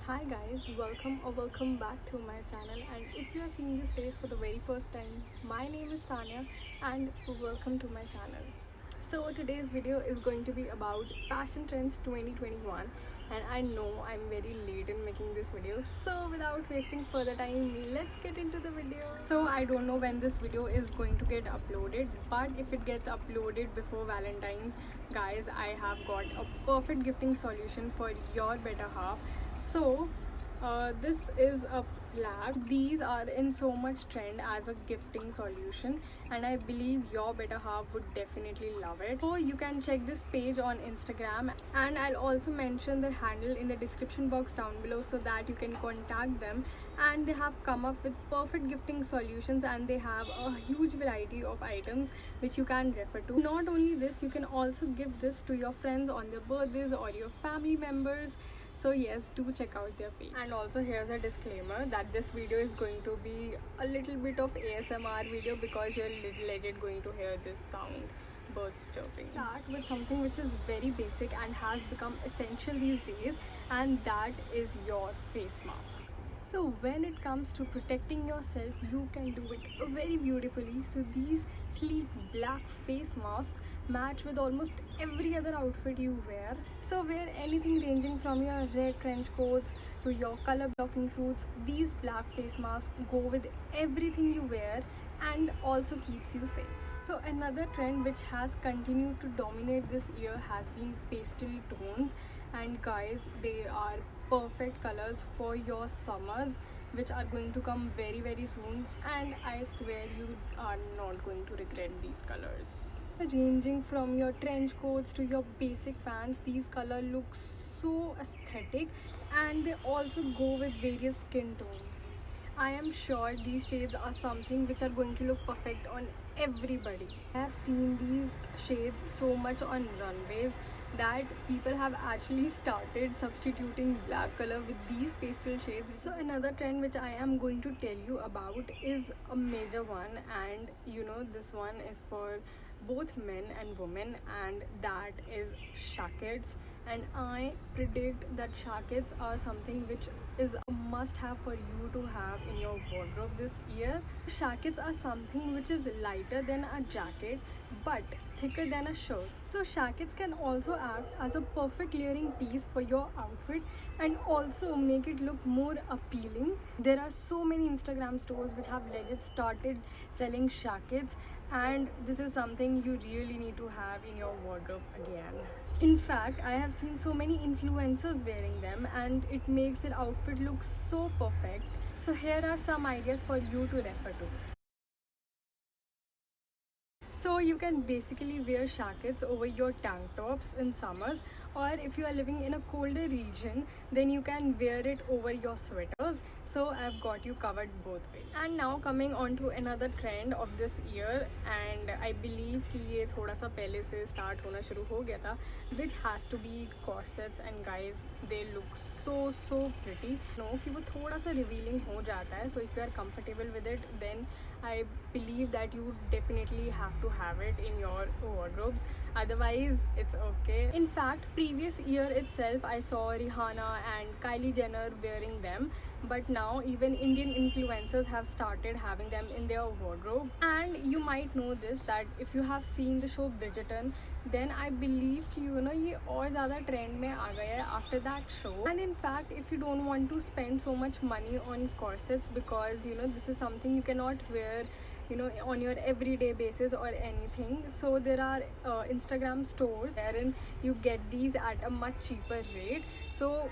Hi guys, welcome back to my channel, and if you are seeing this face for the very first time, my name is Tanya and welcome to my channel. So today's video is going to be about fashion trends 2021, and I know I'm very late in making this video, so without wasting further time, let's get into the video. So I don't know when this video is going to get uploaded, but if it gets uploaded before Valentine's, guys, I have got a perfect gifting solution for your better half. This is a plaid. These are in so much trend as a gifting solution, and I believe your better half would definitely love it. So you can check this page on Instagram, and I'll also mention their handle in the description box down below so that you can contact them. And they have come up with perfect gifting solutions, and they have a huge variety of items which you can refer to. Not only this, you can also give this to your friends on their birthdays or your family members. So yes, do check out their page. And also here's a disclaimer that this video is going to be a little bit of ASMR video because you're legit going to hear this sound, birds chirping. Start with something which is very basic and has become essential these days, and that is your face mask. So when it comes to protecting yourself, you can do it very beautifully. So these sleek black face masks match with almost every other outfit you wear. So wear anything ranging from your red trench coats to your color blocking suits. These black face masks go with everything you wear and also keeps you safe. So another trend which has continued to dominate this year has been pastel tones, and guys, they are perfect colors for your summers which are going to come very soon, and I swear you are not going to regret these colors. Ranging from your trench coats to your basic pants, these colors look so aesthetic, and they also go with various skin tones. I am sure these shades are something which are going to look perfect on everybody. I have seen these shades so much on runways that people have actually started substituting black color with these pastel shades. So another trend which I am going to tell you about is a major one, and this one is for both men and women, and that is shackets. And I predict that shackets are something which is a must have for you to have in your wardrobe this year. Shackets are something which is lighter than a jacket but thicker than a shirt. So shackets can also act as a perfect layering piece for your outfit and also make it look more appealing. There are so many Instagram stores which have legit started selling shackets, and this is something you really need to have in your wardrobe again. In fact, I have seen so many influencers wearing them, and it makes their outfit look so perfect. So here are some ideas for you to refer to. So you can basically wear shackets over your tank tops in summers, or if you are living in a colder region, then you can wear it over your sweaters. So I've got you covered both ways. And now coming on to another trend of this year, and I believe कि ये थोड़ा सा पहले से start होना शुरू हो गया था, which has to be corsets. And guys, they look so pretty. No, कि वो थोड़ा सा revealing हो जाता है. So if you are comfortable with it, then I believe that you definitely have to have it in your wardrobes. Otherwise, it's okay. In fact, previous year itself, I saw Rihanna and Kylie Jenner wearing them. But now even Indian influencers have started having them in their wardrobe. And you might know this, that if you have seen the show Bridgerton, then I believe कि ये और ज़्यादा trend में आ गया है after that show. And in fact, if you don't want to spend so much money on corsets, because this is something you cannot wear on your everyday basis or anything, so there are Instagram stores wherein you get these at a much cheaper rate. So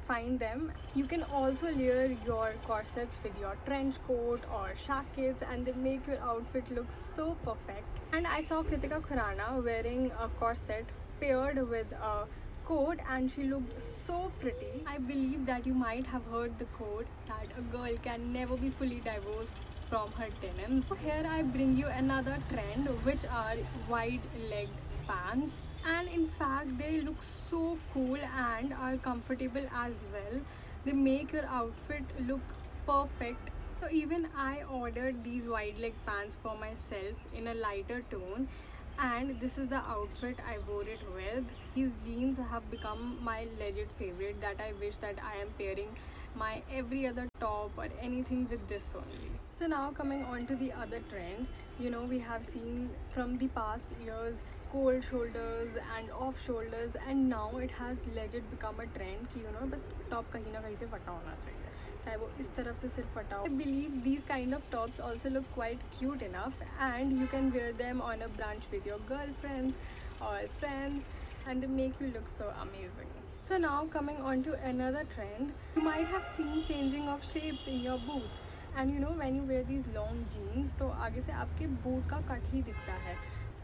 find them. You can also layer your corsets with your trench coat or shackets, and they make your outfit look so perfect. And I saw Kritika Khurana wearing a corset paired with a coat, and she looked so pretty. I believe that you might have heard the quote that a girl can never be fully divorced from her denim. So here I bring you another trend, which are wide-legged pants, and in fact they look so cool and are comfortable as well. They make your outfit look perfect. So even I ordered these wide leg pants for myself in a lighter tone, And this is the outfit I wore it with. These jeans have become my legit favorite that I wish that I am pairing my every other top or anything with this only. So now coming on to the other trend, we have seen from the past years cold shoulders and off shoulders, and now it has legit become a trend कि बस top कहीं ना कहीं से फटा होना चाहिए, चाहे वो इस तरफ से सिर्फ फटा हो. I believe these kind of tops also look quite cute enough, and you can wear them on a brunch with your girlfriends or friends, and they make you look so amazing. So now coming on to another trend, you might have seen changing of shapes in your boots, and when you wear these long jeans तो आगे से आपके boot का cut ही दिखता है.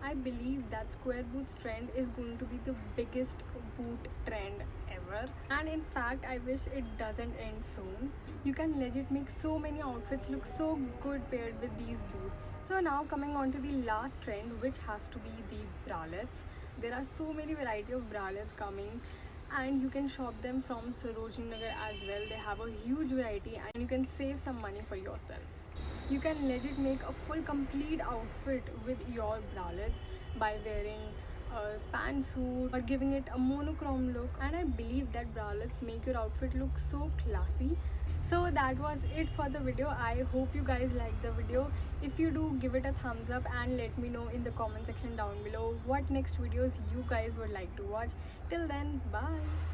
I believe that square boots trend is going to be the biggest boot trend ever, and in fact I wish it doesn't end soon. You can legit make so many outfits look so good paired with these boots. So now coming on to the last trend, which has to be the bralettes. There are so many variety of bralettes coming, and you can shop them from Sarojini Nagar as well. They have a huge variety and you can save some money for yourself. You can legit make a full complete outfit with your bralettes by wearing a pantsuit or giving it a monochrome look, and I believe that bralettes make your outfit look so classy. So that was it for the video. I hope you guys liked the video. If you do, give it a thumbs up and let me know in the comment section down below what next videos you guys would like to watch. Till then, bye.